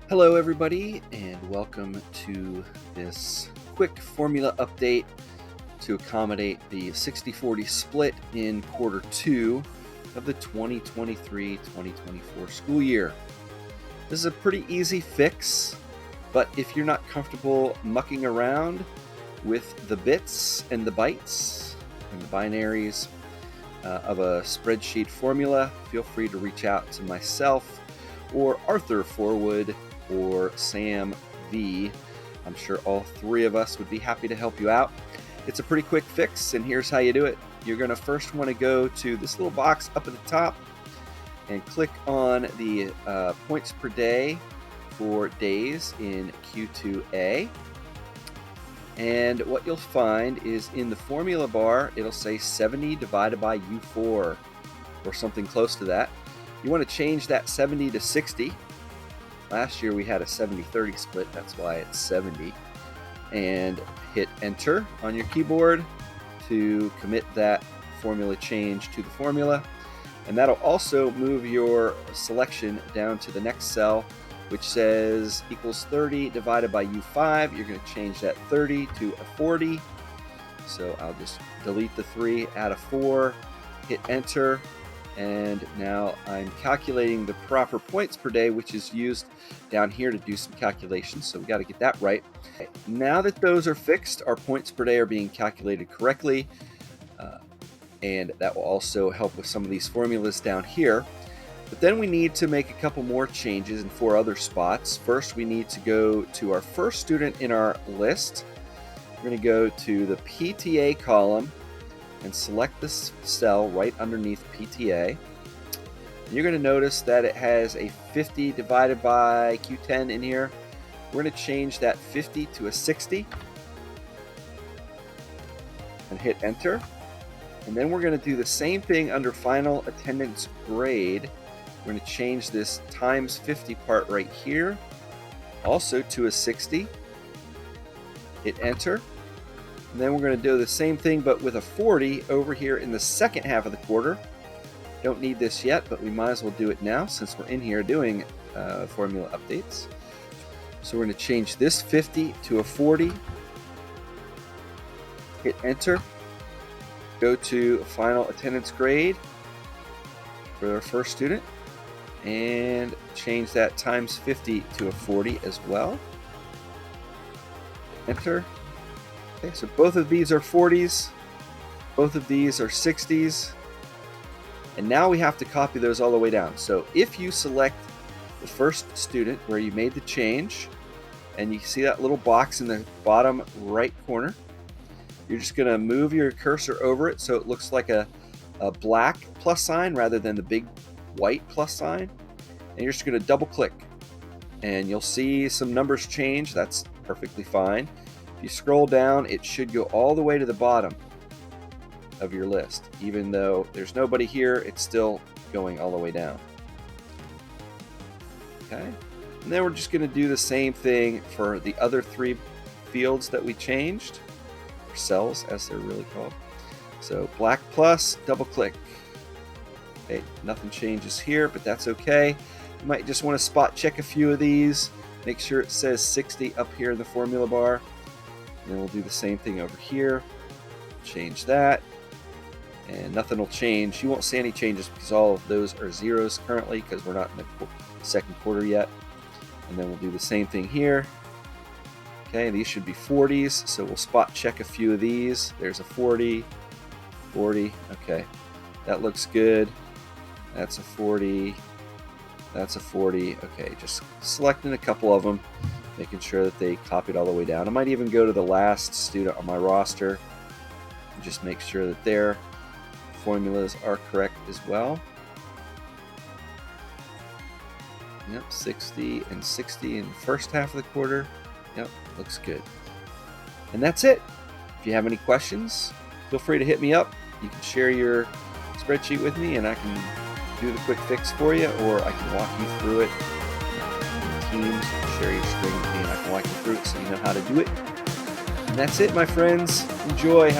Hello everybody, and welcome to this quick formula update to accommodate the 60-40 split in quarter 2 of the 2023-2024 school year. This is a pretty easy fix, but if you're not comfortable mucking around with the bits and the bytes and the binaries of a spreadsheet formula, feel free to reach out to myself or Arthur Forwood or Sam V. I'm sure all three of us would be happy to help you out. It's a pretty quick fix, and here's how you do it. You're going to first want to go to this little box up at the top and click on the points per day for days in Q2A. And what you'll find is in the formula bar, it'll say 70 divided by U4 or something close to that. You want to change that 70 to 60. Last year we had a 70-30 split, that's why it's 70. And hit enter on your keyboard to commit that formula change to the formula. And that'll also move your selection down to the next cell, which says equals 30 divided by U5. You're going to change that 30 to a 40. So I'll just delete the 3, add a 4, hit enter. And now I'm calculating the proper points per day, which is used down here to do some calculations. So we got to get that right. Okay. Now that those are fixed, our points per day are being calculated correctly. And that will also help with some of these formulas down here. But then we need to make a couple more changes in 4 other spots. First, we need to go to our first student in our list. We're going to go to the PTA column and select this cell right underneath PTA. You're going to notice that it has a 50 divided by Q10 in here. We're going to change that 50 to a 60 and hit enter. And then we're going to do the same thing under final attendance grade. We're going to change this times 50 part right here also to a 60. Hit enter. And then we're going to do the same thing but with a 40 over here in the second half of the quarter. Don't need this yet, but we might as well do it now since we're in here doing formula updates. So we're going to change this 50 to a 40. Hit enter. Go to final attendance grade for our first student and change that times 50 to a 40 as well. Enter. Okay, so both of these are 40s, both of these are 60s, and now we have to copy those all the way down. So if you select the first student where you made the change, and you see that little box in the bottom right corner, you're just going to move your cursor over it so it looks like a black plus sign rather than the big white plus sign, and you're just going to double click, and you'll see some numbers change. That's perfectly fine. If you scroll down, it should go all the way to the bottom of your list. Even though there's nobody here, it's still going all the way down. Okay, and then we're just going to do the same thing for the other 3 fields that we changed, or cells as they're really called. So black plus, double click. Okay, nothing changes here, but that's okay. You might just want to spot check a few of these. Make sure it says 60 up here in the formula bar. And then we'll do the same thing over here. Change that. And nothing will change. You won't see any changes because all of those are zeros currently because we're not in the second quarter yet. And then we'll do the same thing here. Okay, these should be 40s, so we'll spot check a few of these. There's a 40, 40. Okay, that looks good. That's a 40. That's a 40. Okay, just selecting a couple of them, making sure that they copied all the way down. I might even go to the last student on my roster and just make sure that their formulas are correct as well. Yep, 60 and 60 in the first half of the quarter. Yep, looks good. And that's it. If you have any questions, feel free to hit me up. You can share your spreadsheet with me and I can do the quick fix for you, or I can walk you through it in Teams. Share your screen with me and I can walk you through it so you know how to do it. And that's it, my friends. Enjoy.